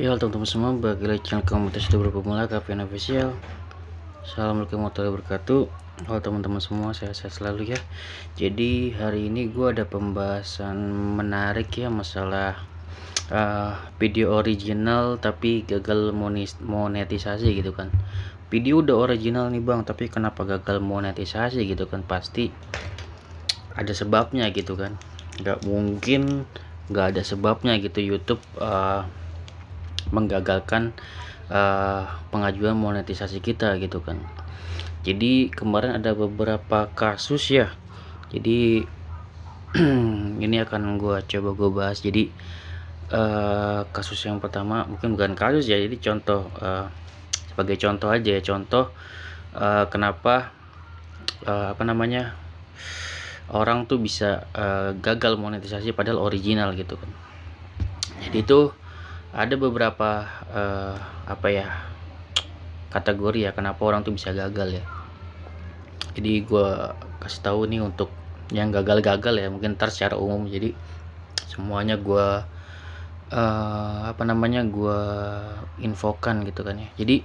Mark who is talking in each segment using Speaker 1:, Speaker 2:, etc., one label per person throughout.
Speaker 1: Ya, teman-teman semua, bagi lagi channel komunitas youtuber pemula KPN Official. Assalamualaikum warahmatullahi wabarakatuh. Halo teman-teman semua, saya selalu ya. Jadi hari ini gue ada pembahasan menarik ya, masalah video original tapi gagal monetisasi gitu kan. Video udah original nih bang, tapi kenapa gagal monetisasi gitu kan? Pasti ada sebabnya gitu kan. Nggak mungkin nggak ada sebabnya gitu YouTube menggagalkan pengajuan monetisasi kita gitu kan. Jadi kemarin ada beberapa kasus ya. Jadi ini akan gue bahas. Jadi kasus yang pertama mungkin bukan kasus ya, jadi contoh, sebagai contoh aja ya, contoh kenapa orang tuh bisa gagal monetisasi padahal original gitu kan. Jadi itu ada beberapa kategori ya kenapa orang tuh bisa gagal ya. Jadi gue kasih tahu nih untuk yang gagal-gagal ya, mungkin ntar secara umum. Jadi semuanya gue gue infokan gitu kan ya. Jadi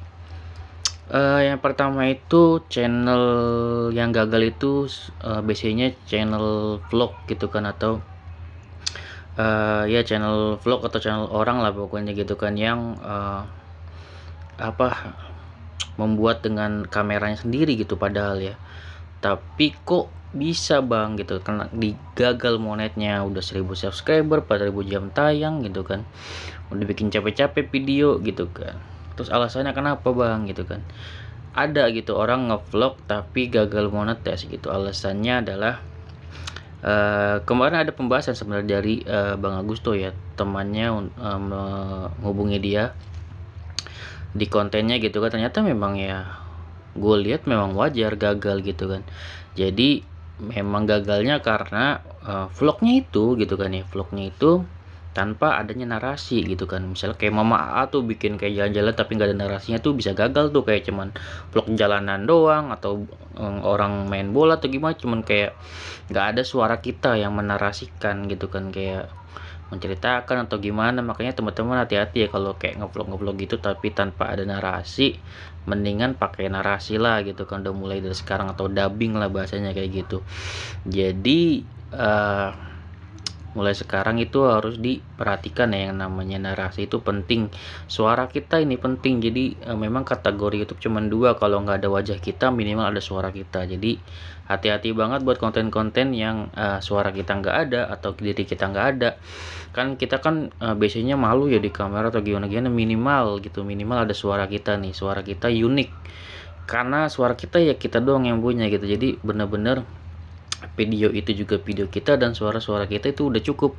Speaker 1: yang pertama itu channel yang gagal itu biasanya channel vlog gitu kan, atau ya channel vlog atau channel orang lah pokoknya gitu kan, yang membuat dengan kameranya sendiri gitu padahal ya, tapi kok bisa bang gitu, kena digagal monetnya. Udah 1000 subscriber, 4000 jam tayang gitu kan, udah bikin capek-capek video gitu kan, terus alasannya kenapa bang gitu kan. Ada gitu orang ngevlog tapi gagal monetis gitu, alasannya adalah kemarin ada pembahasan sebenarnya dari Bang Agusto ya, temannya menghubungi dia di kontennya gitu kan. Ternyata memang ya gue lihat memang wajar gagal gitu kan. Jadi memang gagalnya karena vlognya itu gitu kan ya, vlognya itu tanpa adanya narasi gitu kan. Misalnya kayak Mama A tuh bikin kayak jalan-jalan tapi nggak ada narasinya, tuh bisa gagal tuh, kayak cuman vlog jalanan doang atau orang main bola atau gimana, cuman kayak nggak ada suara kita yang menarasikan gitu kan, kayak menceritakan atau gimana. Makanya teman-teman hati-hati ya kalau kayak ngevlog gitu tapi tanpa ada narasi. Mendingan pakai narasi lah gitu kan, udah mulai dari sekarang, atau dubbing lah bahasanya kayak gitu. Jadi mulai sekarang itu harus diperhatikan ya, yang namanya narasi itu penting, suara kita ini penting. Jadi memang kategori YouTube cuman 2, kalau nggak ada wajah kita minimal ada suara kita. Jadi hati-hati banget buat konten-konten yang suara kita nggak ada atau diri kita nggak ada. Kan kita kan biasanya malu ya di kamera atau gimana-gimana, minimal gitu, minimal ada suara kita nih, suara kita unik, karena suara kita ya kita doang yang punya gitu. Jadi bener-bener video itu juga video kita dan suara-suara kita itu udah cukup.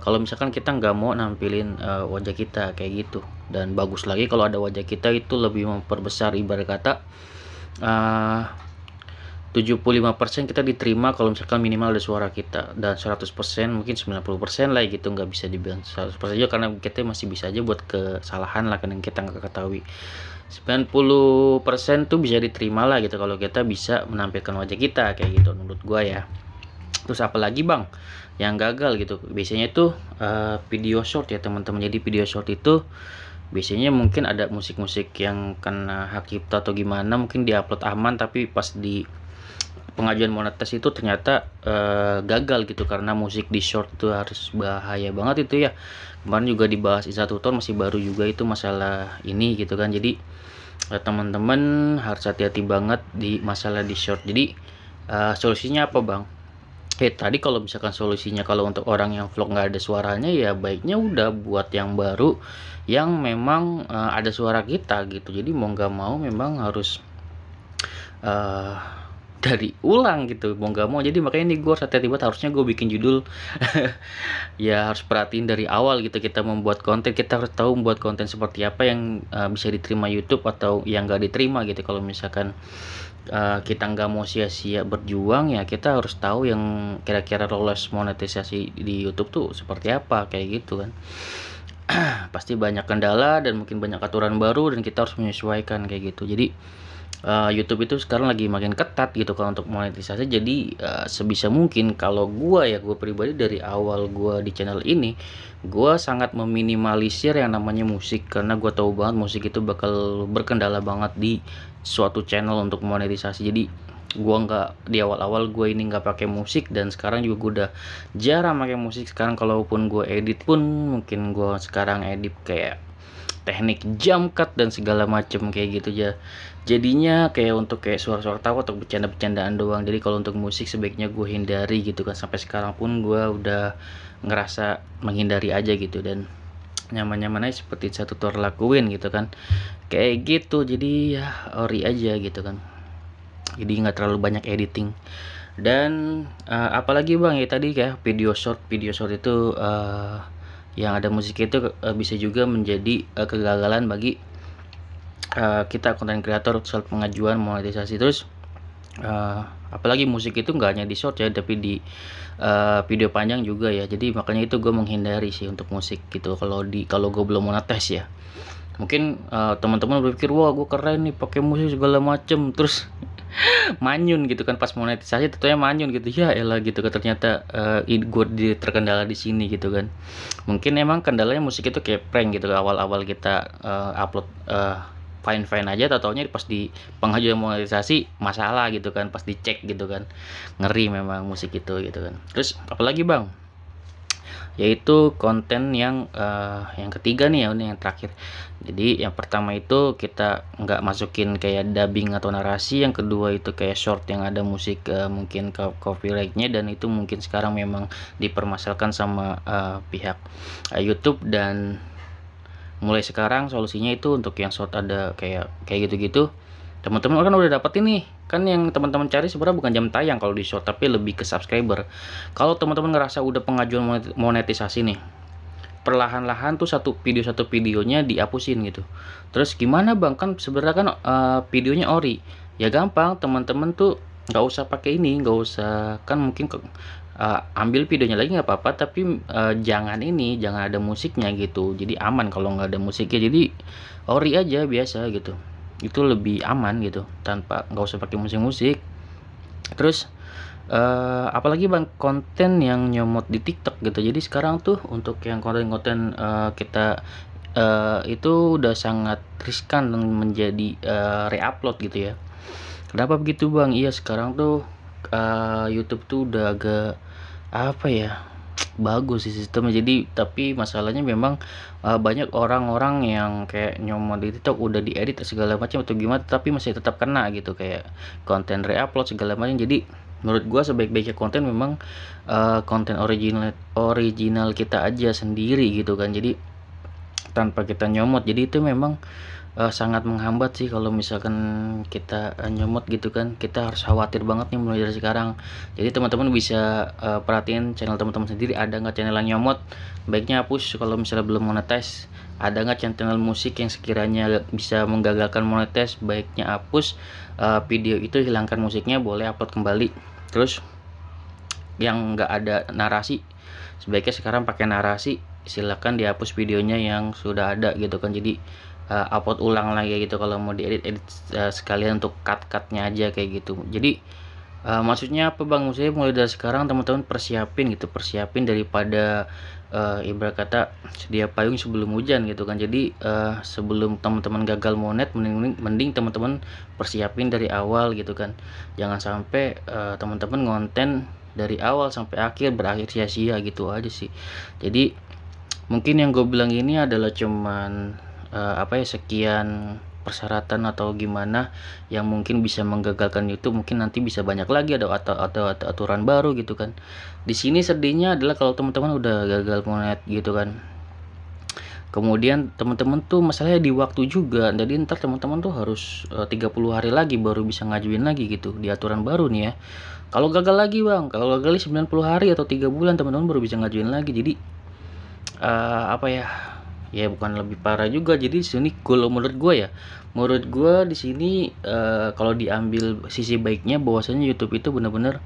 Speaker 1: Kalau misalkan kita nggak mau nampilin wajah kita kayak gitu. Dan bagus lagi kalau ada wajah kita, itu lebih memperbesar, ibarat kata 75% kita diterima kalau misalkan minimal ada suara kita, dan 100% mungkin 90% lah gitu, nggak bisa dibilang 100% aja karena kita masih bisa aja buat kesalahan lah kan yang kita nggak ketahui. 90% tuh bisa diterima lah gitu kalau kita bisa menampilkan wajah kita kayak gitu menurut gua ya. Terus apalagi bang yang gagal gitu, biasanya tuh video short ya teman-teman. Jadi video short itu biasanya mungkin ada musik-musik yang kena hak cipta atau gimana, mungkin diupload aman, tapi pas di pengajuan monetis itu ternyata gagal gitu, karena musik di short itu harus bahaya banget itu ya. Kemarin juga dibahas Isa Tutor, masih baru juga itu masalah ini gitu kan. Jadi teman-teman harus hati-hati banget di masalah di short. Jadi solusinya apa bang? Tadi kalau misalkan solusinya kalau untuk orang yang vlog nggak ada suaranya, ya baiknya udah buat yang baru yang memang ada suara kita gitu. Jadi mau nggak mau memang harus dari ulang gitu, mau nggak mau. Jadi makanya nih gue hati-hati banget, harusnya gue bikin judul ya harus perhatiin dari awal gitu. Kita membuat konten, kita harus tahu membuat konten seperti apa yang bisa diterima YouTube atau yang nggak diterima gitu. Kalau misalkan kita nggak mau sia-sia berjuang, ya kita harus tahu yang kira-kira lolos monetisasi di YouTube tuh seperti apa kayak gitu kan. Pasti banyak kendala dan mungkin banyak aturan baru dan kita harus menyesuaikan kayak gitu. Jadi YouTube itu sekarang lagi makin ketat gitu kalau untuk monetisasi. Jadi sebisa mungkin kalau gua pribadi dari awal gua di channel ini, gua sangat meminimalisir yang namanya musik, karena gua tahu banget musik itu bakal berkendala banget di suatu channel untuk monetisasi. Jadi gua nggak, di awal-awal gua ini nggak pakai musik, dan sekarang juga gua udah jarang pakai musik. Sekarang kalaupun gua edit pun mungkin gua sekarang edit kayak teknik jump cut dan segala macem kayak gitu aja. Jadinya kayak untuk kayak suara-suara tawa atau bercanda-bercandaan doang. Jadi kalau untuk musik sebaiknya gue hindari gitu kan. Sampai sekarang pun gue udah ngerasa menghindari aja gitu, dan nyaman-nyaman aja seperti satu tutor lakuin gitu kan. Kayak gitu. Jadi ya ori aja gitu kan. Jadi nggak terlalu banyak editing. Dan apalagi bang ya tadi kayak video short itu yang ada musik itu bisa juga menjadi kegagalan bagi kita konten kreator saat pengajuan monetisasi. Terus apalagi musik itu nggak hanya di short ya, tapi di video panjang juga ya. Jadi makanya itu gue menghindari sih untuk musik gitu kalau gue belum monetis ya. Mungkin teman-teman berpikir wah gue keren nih pakai musik segala macem, terus manyun gitu kan pas monetisasi tentunya manyun gitu ya elah gitu kan. Ternyata gue terkendala di sini gitu kan. Mungkin emang kendalanya musik itu kayak prank gitu, awal-awal kita upload fine aja, taunya pas di pengajuan monetisasi masalah gitu kan, pas dicek gitu kan. Ngeri memang musik itu gitu kan. Terus apalagi bang, yaitu konten yang ketiga nih ya, ini yang terakhir. Jadi yang pertama itu kita nggak masukin kayak dubbing atau narasi, yang kedua itu kayak short yang ada musik mungkin copyrightnya, dan itu mungkin sekarang memang dipermasalahkan sama pihak YouTube. Dan mulai sekarang solusinya itu untuk yang short ada kayak gitu-gitu, teman-teman kan udah dapat ini kan. Yang teman-teman cari sebenarnya bukan jam tayang kalau di short, tapi lebih ke subscriber. Kalau teman-teman ngerasa udah pengajuan monetisasi nih, perlahan-lahan tuh satu videonya dihapusin gitu. Terus gimana bang, kan sebenarnya kan videonya ori ya. Gampang, teman-teman tuh nggak usah pakai ini, nggak usah kan, mungkin ambil videonya lagi nggak apa-apa, tapi jangan ada musiknya gitu. Jadi aman kalau nggak ada musiknya, jadi ori aja biasa gitu, itu lebih aman gitu, tanpa nggak usah pakai musik-musik. Terus apalagi bang, konten yang nyomot di TikTok gitu. Jadi sekarang tuh untuk yang konten-konten kita itu udah sangat riskan menjadi reupload gitu ya. Kenapa begitu bang? Iya, sekarang tuh YouTube tuh udah agak apa ya, bagus sih sistemnya. Jadi tapi masalahnya memang banyak orang-orang yang kayak nyomot di TikTok udah diedit segala macam atau gimana, tapi masih tetap kena gitu kayak konten reupload segala macam. Jadi menurut gua sebaik-baiknya konten memang konten original kita aja sendiri gitu kan. Jadi tanpa kita nyomot. Jadi itu memang sangat menghambat sih kalau misalkan kita nyomot gitu kan. Kita harus khawatir banget nih mulai dari sekarang. Jadi teman-teman bisa perhatiin channel teman-teman sendiri, ada nggak channel yang nyomot, baiknya hapus. Kalau misalnya belum monetize, ada nggak channel musik yang sekiranya bisa menggagalkan monetize, baiknya hapus video itu, hilangkan musiknya, boleh upload kembali. Terus yang nggak ada narasi, sebaiknya sekarang pakai narasi, silakan dihapus videonya yang sudah ada gitu kan. Jadi upload ulang lagi gitu kalau mau diedit sekalian untuk cut-cutnya aja kayak gitu. Jadi maksudnya apa bang, maksudnya mulai dari sekarang teman-teman persiapin daripada ibarat kata sedia payung sebelum hujan gitu kan. Jadi sebelum teman-teman gagal monet, mending teman-teman persiapin dari awal gitu kan. Jangan sampai teman-teman ngonten dari awal sampai akhir berakhir sia-sia gitu aja sih. Jadi mungkin yang gue bilang ini adalah cuman sekian persyaratan atau gimana yang mungkin bisa menggagalkan YouTube. Mungkin nanti bisa banyak lagi ada aturan baru gitu kan. Di sini sedihnya adalah kalau teman-teman udah gagal monet gitu kan, kemudian teman-teman tuh masalahnya di waktu juga. Jadi ntar teman-teman tuh harus 30 hari lagi baru bisa ngajuin lagi gitu di aturan baru nih ya. Kalau gagal lagi bang, kalau gagal 90 hari atau 3 bulan teman-teman baru bisa ngajuin lagi. Jadi ya bukan lebih parah juga. Jadi sini kalau menurut gue di sini kalau diambil sisi baiknya, bahwasanya YouTube itu benar-benar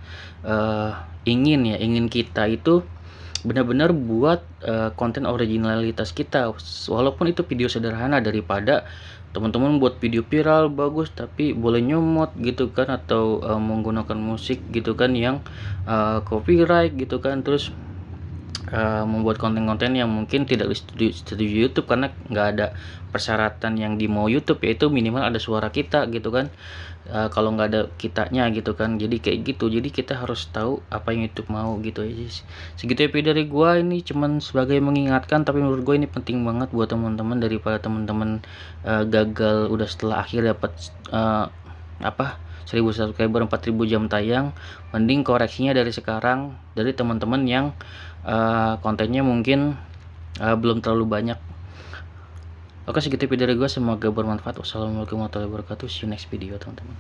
Speaker 1: ingin kita itu benar-benar buat konten originalitas kita, walaupun itu video sederhana, daripada teman-teman buat video viral bagus tapi boleh nyomot gitu kan, atau menggunakan musik gitu kan yang copyright gitu kan, terus membuat konten-konten yang mungkin tidak disetujui YouTube karena nggak ada persyaratan yang di mau YouTube, yaitu minimal ada suara kita gitu kan. Kalau nggak ada kitanya gitu kan, jadi kayak gitu. Jadi kita harus tahu apa yang YouTube mau gitu aja. Segitu ya video dari gua, ini cuman sebagai mengingatkan, tapi menurut gue ini penting banget buat teman-teman, daripada teman-teman gagal udah setelah akhir dapat 1000 subscriber, 4000 jam tayang. Mending koreksinya dari sekarang, dari teman-teman yang kontennya mungkin belum terlalu banyak. Oke, segitu video dari gue, semoga bermanfaat. Wassalamualaikum warahmatullahi wabarakatuh. See you next video teman-teman.